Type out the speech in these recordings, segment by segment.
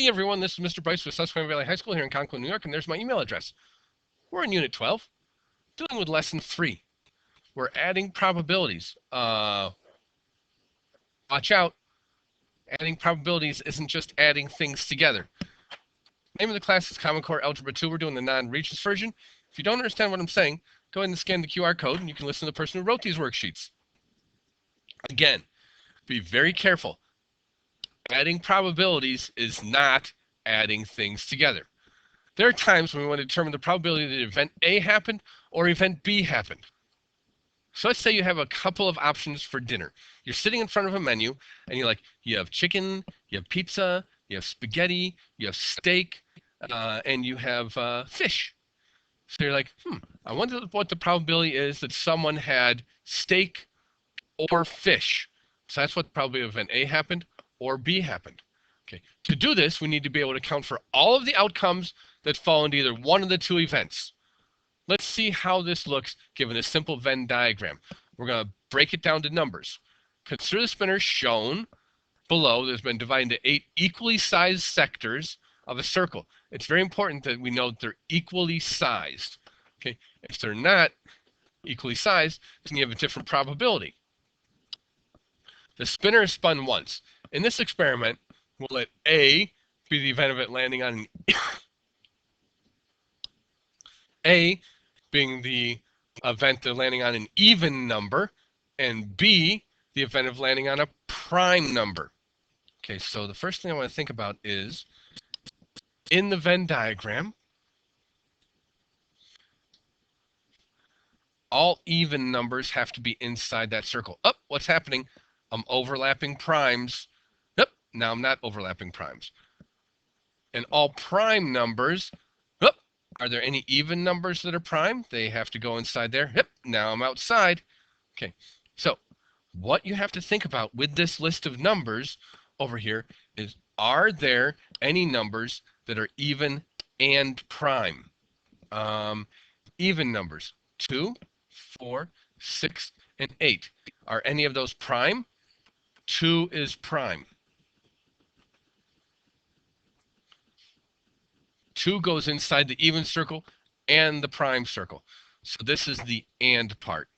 Hey everyone, this is Mr. Bryce with Susquehanna Valley High School here in Conklin, New York, and there's my email address. We're in Unit 12, dealing with Lesson 3. We're adding probabilities. Watch out, adding probabilities isn't just adding things together. Name of the class is Common Core Algebra 2. We're doing the non-Regents version. If you don't understand what I'm saying, go ahead and scan the QR code, and you can listen to the person who wrote these worksheets. Again, be very careful. Adding probabilities is not adding things together. There are times when we want to determine the probability that event A happened or event B happened. So let's say you have a couple of options for dinner. You're sitting in front of a menu and you have chicken, you have pizza, you have spaghetti, you have steak, and you have fish. So you're like, I wonder what the probability is that someone had steak or fish. So that's what the probability of event A happened or B happened. Okay. To do this, we need to be able to count for all of the outcomes that fall into either one of the two events. Let's see how this looks given a simple Venn diagram. We're going to break it down to numbers. Consider the spinner shown below. There's been divided into 8 equally sized sectors of a circle. It's very important that we know that they're equally sized. Okay. If they're not equally sized, then you have a different probability. The spinner is spun once. In this experiment, we'll let A be the event of it landing on A being the event of landing on an even number, and B the event of landing on a prime number. Okay, so the first thing I want to think about is in the Venn diagram, all even numbers have to be inside that circle. Oh, what's happening? I'm overlapping primes. Nope, now I'm not overlapping primes. And all prime numbers, oh, are there any even numbers that are prime? They have to go inside there. Yep, now I'm outside. Okay, so what you have to think about with this list of numbers over here is, are there any numbers that are even and prime? Even numbers, 2, 4, 6, and 8. Are any of those prime? 2 is prime. 2 goes inside the even circle and the prime circle. So this is the and part.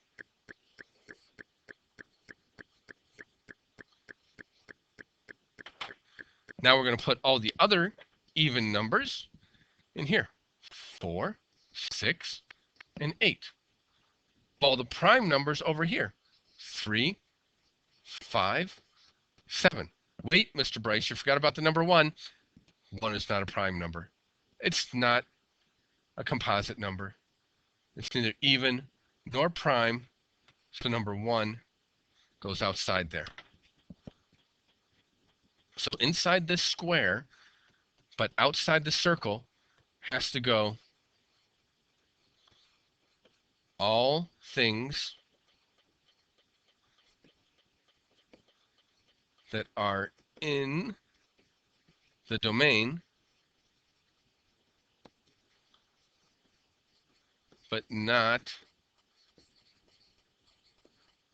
Now we're going to put all the other even numbers in here. 4, 6, and 8. All the prime numbers over here. 3, 5, 7. Wait, Mr. Bryce, you forgot about the number 1. 1 is not a prime number. It's not a composite number. It's neither even nor prime. So number 1 goes outside there. So inside this square, but outside the circle, has to go all things that are in the domain but not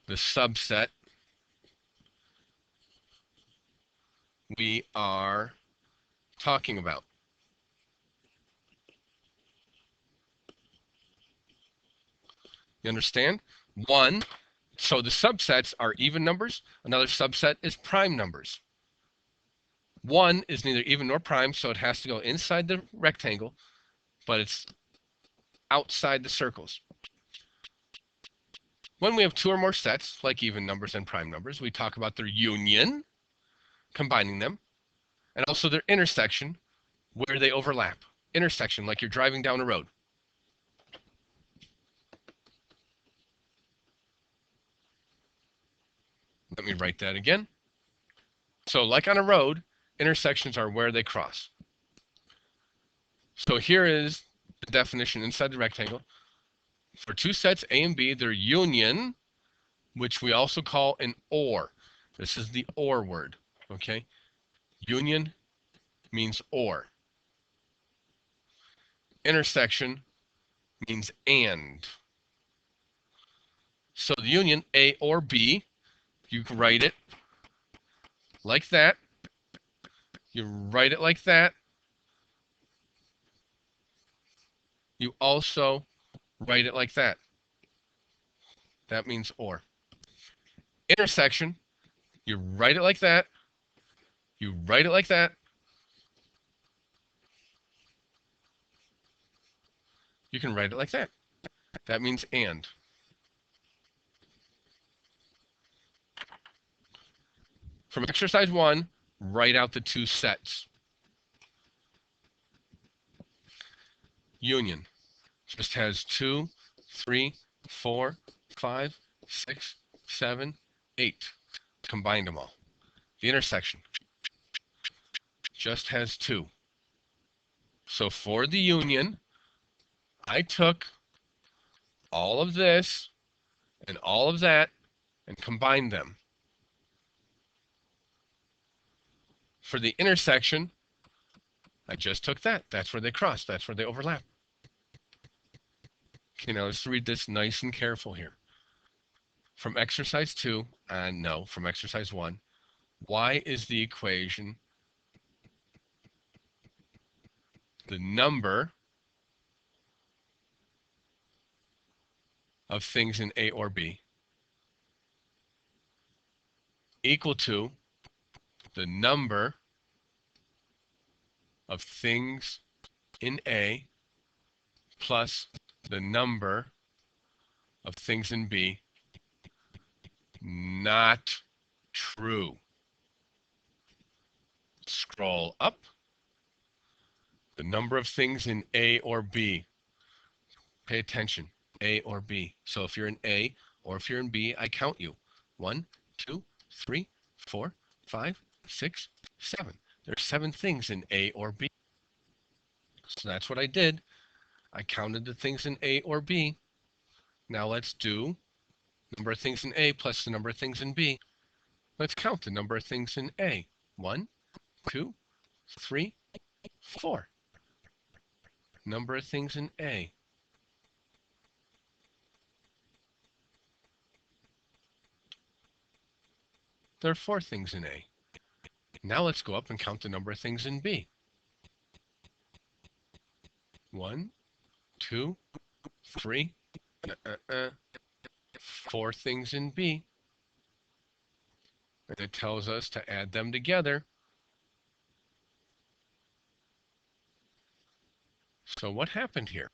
the subset we are talking about. You understand? 1, so the subsets are even numbers. Another subset is prime numbers. 1 is neither even nor prime, so it has to go inside the rectangle, but it's outside the circles. When we have 2 or more sets, like even numbers and prime numbers, we talk about their union, combining them, and also their intersection, where they overlap. Intersection, like you're driving down a road. Let me write that again. So like on a road, intersections are where they cross. So here is the definition inside the rectangle. For 2 sets, A and B, their union, which we also call an OR. This is the OR word, okay? Union means OR. Intersection means AND. So the union, A or B, you can write it like that. You write it like that. You also write it like that. That means or. Intersection, you write it like that. You write it like that. You can write it like that. That means and. From exercise 1, write out the two sets. Union just has 2, 3, 4, 5, 6, 7, 8. Combined them all. The intersection just has 2. So for the union, I took all of this and all of that and combined them. For the intersection, I just took that. That's where they cross. That's where they overlap. Okay, now let's read this nice and careful here. From exercise 2, no, from exercise 1, y is the equation, the number of things in A or B, equal to the number of things in A plus the number of things in B. Not true. Scroll up. The number of things in A or B. Pay attention. A or B. So if you're in A or if you're in B, I count you. 1, 2, 3, 4, 5, 6, 7. There's 7 things in A or B. So that's what I did. I counted the things in A or B. Now let's do number of things in A plus the number of things in B. Let's count the number of things in A. 1, 2, 3, 4. Number of things in A. There are 4 things in A. Now let's go up and count the number of things in B. 1, 2, 3, 4 things in B. And it tells us to add them together. So what happened here?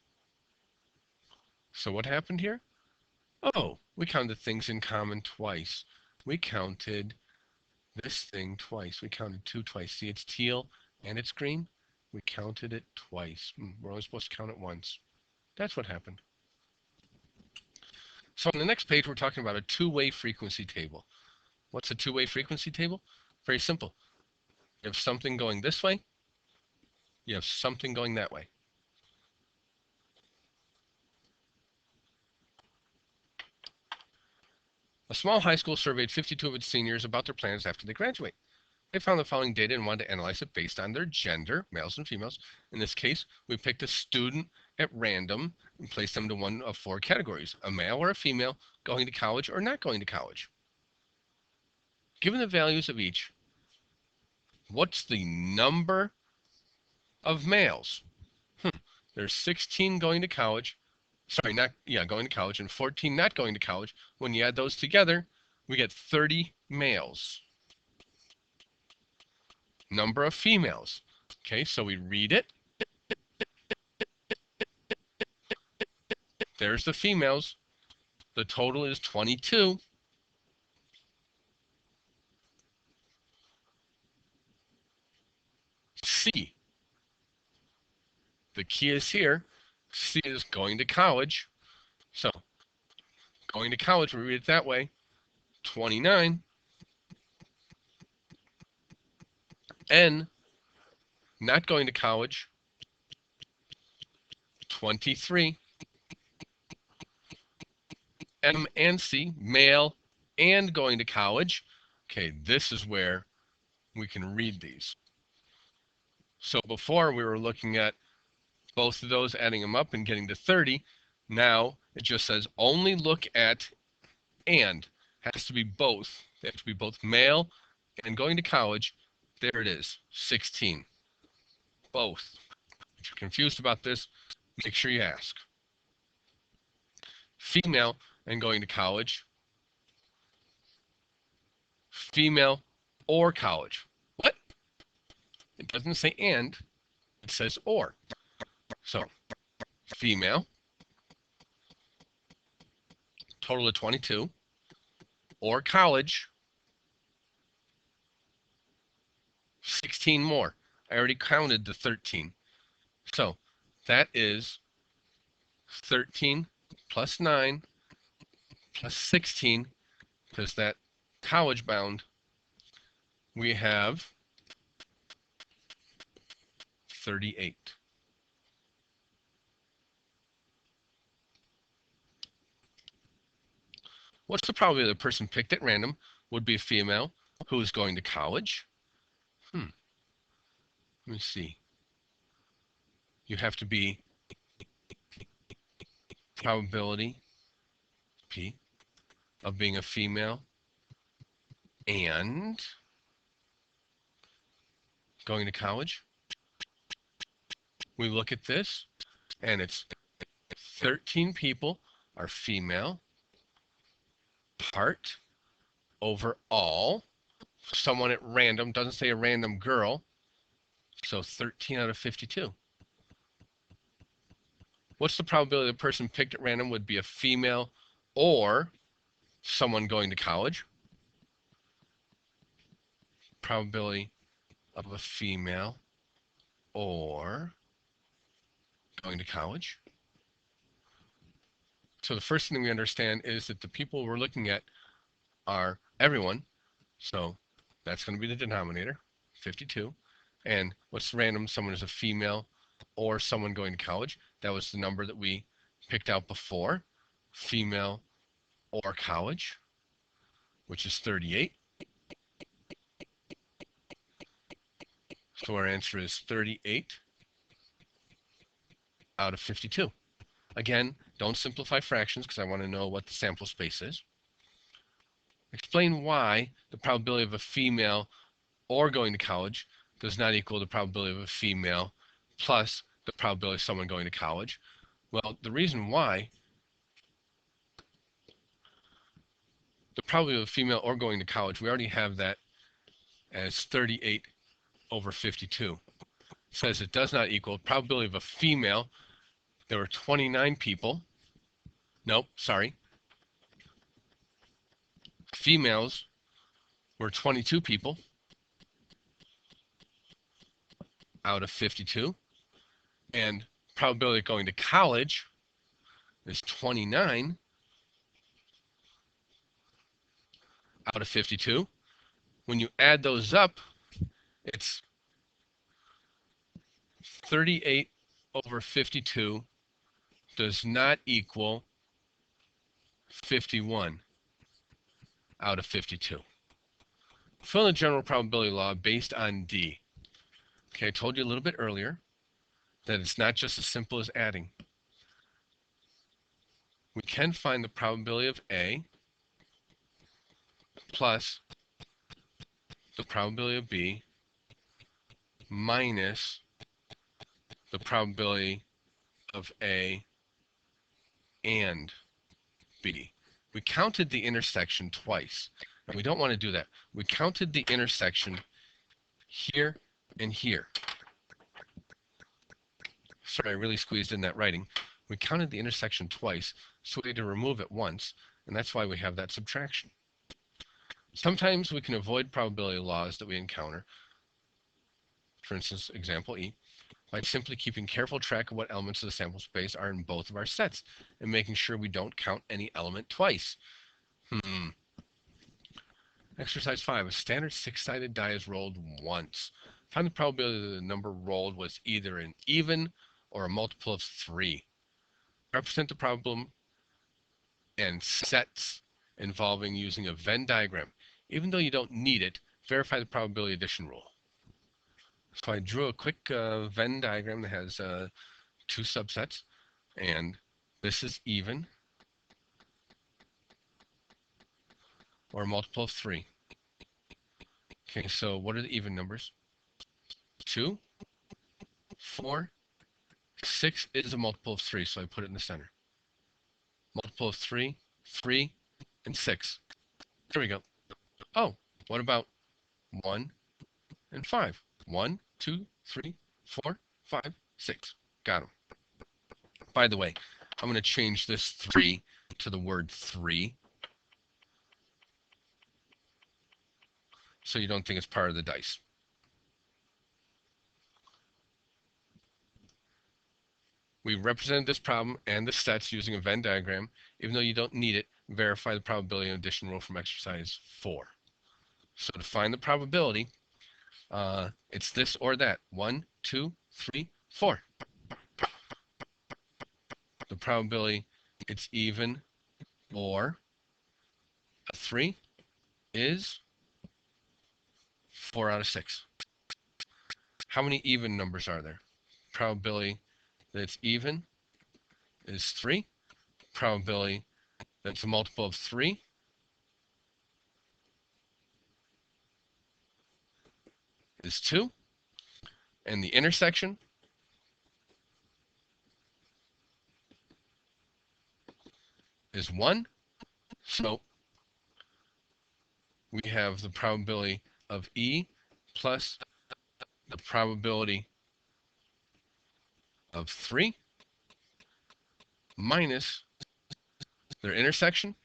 Oh, we counted things in common twice. We counted this thing twice. We counted 2 twice. See, it's teal and it's green. We counted it twice. We're only supposed to count it once. That's what happened. So on the next page, we're talking about a two-way frequency table. What's a two-way frequency table? Very simple. You have something going this way. You have something going that way. A small high school surveyed 52 of its seniors about their plans after they graduate. They found the following data and wanted to analyze it based on their gender, males and females. In this case, we picked a student at random and placed them to one of 4 categories: a male or a female, going to college or not going to college. Given the values of each, what's the number of males? There's 16 going to college. Sorry, going to college, and 14 not going to college. When you add those together, we get 30 males. Number of females. Okay, so we read it. There's the females. The total is 22. C. The key is here. C is going to college. So, going to college, we read it that way. 29. N, not going to college. 23. M and C, male and going to college. Okay, this is where we can read these. So before we were looking at both of those, adding them up and getting to 30. Now it just says only look at and. Has to be both. They have to be both male and going to college There it is, 16. Both. If you're confused about this, make sure you ask. Female and going to college. Female or college. What? It doesn't say and, it says or. So, female, total of 22, or college, 16 more. I already counted the 13. So, that is 13 plus 9 plus 16, because that college bound, we have 38. What's the probability the person picked at random would be a female who is going to college? Let me see. You have to be probability P of being a female and going to college. We look at this, and it's 13 people are female, part over all. Someone at random, doesn't say a random girl, so 13 out of 52. What's the probability the person picked at random would be a female or someone going to college? Probability of a female or going to college. So the first thing we understand is that the people we're looking at are everyone. So that's going to be the denominator, 52. And what's random? Someone is a female or someone going to college. That was the number that we picked out before, female or college, which is 38. So our answer is 38 out of 52. Again, don't simplify fractions because I want to know what the sample space is. Explain why the probability of a female or going to college does not equal the probability of a female plus the probability of someone going to college. Well, the reason why the probability of a female or going to college, we already have that as 38 over 52. It says it does not equal probability of a female. There were 29 people. Nope, sorry. Females were 22 people out of 52. And probability of going to college is 29 out of 52. When you add those up, it's 38 over 52 does not equal 51 out of 52. Fill in the general probability law based on D. Okay, I told you a little bit earlier that it's not just as simple as adding. We can find the probability of A plus the probability of B minus the probability of A and B. We counted the intersection twice, and we don't want to do that. We counted the intersection here and here. Sorry, I really squeezed in that writing. We counted the intersection twice, so we had to remove it once, and that's why we have that subtraction. Sometimes we can avoid probability laws that we encounter, for instance, example E, by simply keeping careful track of what elements of the sample space are in both of our sets and making sure we don't count any element twice. Exercise 5. A standard six-sided die is rolled once. Find the probability that the number rolled was either an even or a multiple of 3. Represent the problem and sets involving using a Venn diagram. Even though you don't need it, verify the probability addition rule. So I drew a quick Venn diagram that has 2 subsets, and this is even or a multiple of 3. Okay, so what are the even numbers? 2, 4, 6 is a multiple of 3, so I put it in the center. Multiple of 3, 3, and 6. There we go. Oh, what about 1 and 5? 1, 2, 3, 4, 5, 6. Got them. By the way, I'm going to change this 3 to the word 3, so you don't think it's part of the dice. We represented this problem and the sets using a Venn diagram. Even though you don't need it, verify the probability and addition rule from exercise 4. So to find the probability, it's this or that. 1, 2, 3, 4. The probability it's even or a 3 is 4 out of 6. How many even numbers are there? Probability that it's even is 3. Probability that it's a multiple of 3 is 2. And the intersection is 1. So we have the probability of E plus the probability of 3 minus their intersection,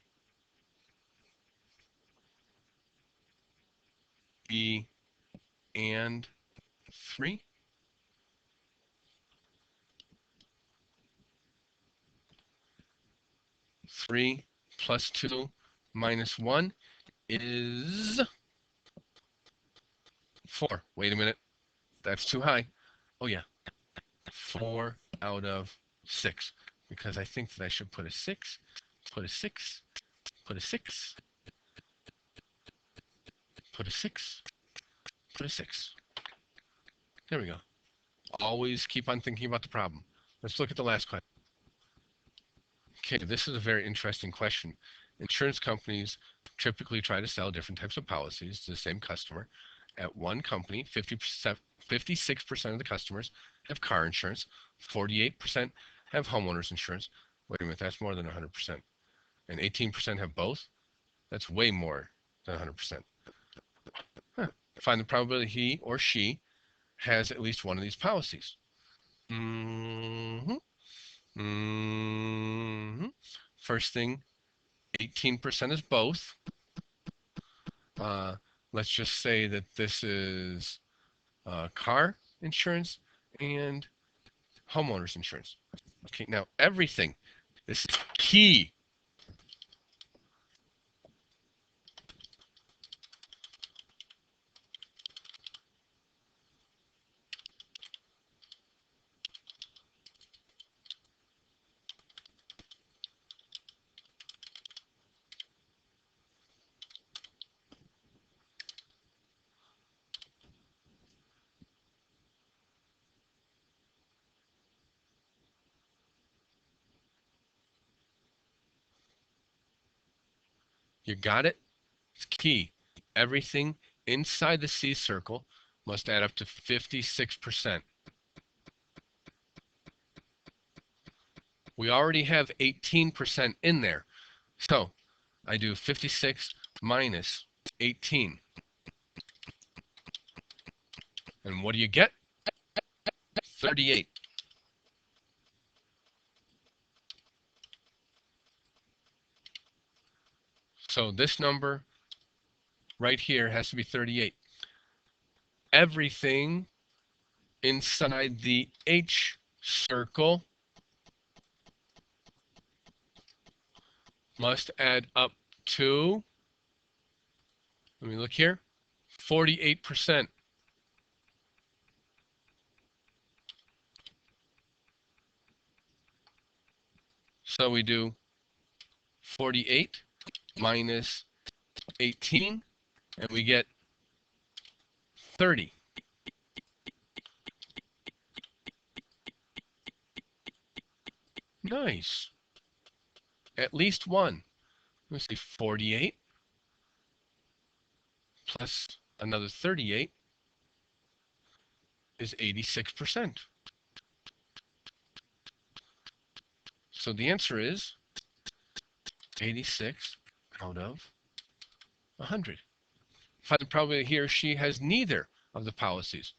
E and 3. 3 plus 2 minus 1 is 4. Wait a minute. That's too high. Oh, yeah. 4 out of 6. Because I think that I should put a 6, put a 6, put a 6, put a 6, put a 6. There we go. Always keep on thinking about the problem. Let's look at the last question. Okay, this is a very interesting question. Insurance companies typically try to sell different types of policies to the same customer. At one company, 56% of the customers have car insurance, 48% have homeowners insurance. Wait a minute, that's more than 100%. And 18% have both? That's way more than 100%. Huh. Find the probability he or she has at least one of these policies. First thing, 18% is both. Let's just say that this is car insurance and homeowners insurance. Okay, now everything, this is key. You got it? It's key. Everything inside the C circle must add up to 56%. We already have 18% in there. So I do 56 minus 18. And what do you get? 38. So this number right here has to be 38. Everything inside the H circle must add up to, let me look here, 48%. So we do 48 minus 18, and we get 30. Nice. At least one. Let's see, 48 plus another 38 is 86%. So the answer is 86 out of 100. Find the probability he or she has neither of the policies.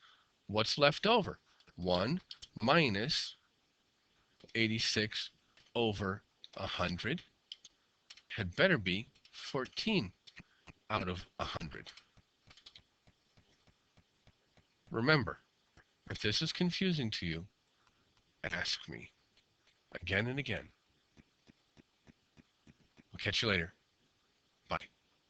What's left over? 1 minus 86 over 100 had better be 14 out of 100. Remember, if this is confusing to you, ask me again and again. We'll catch you later.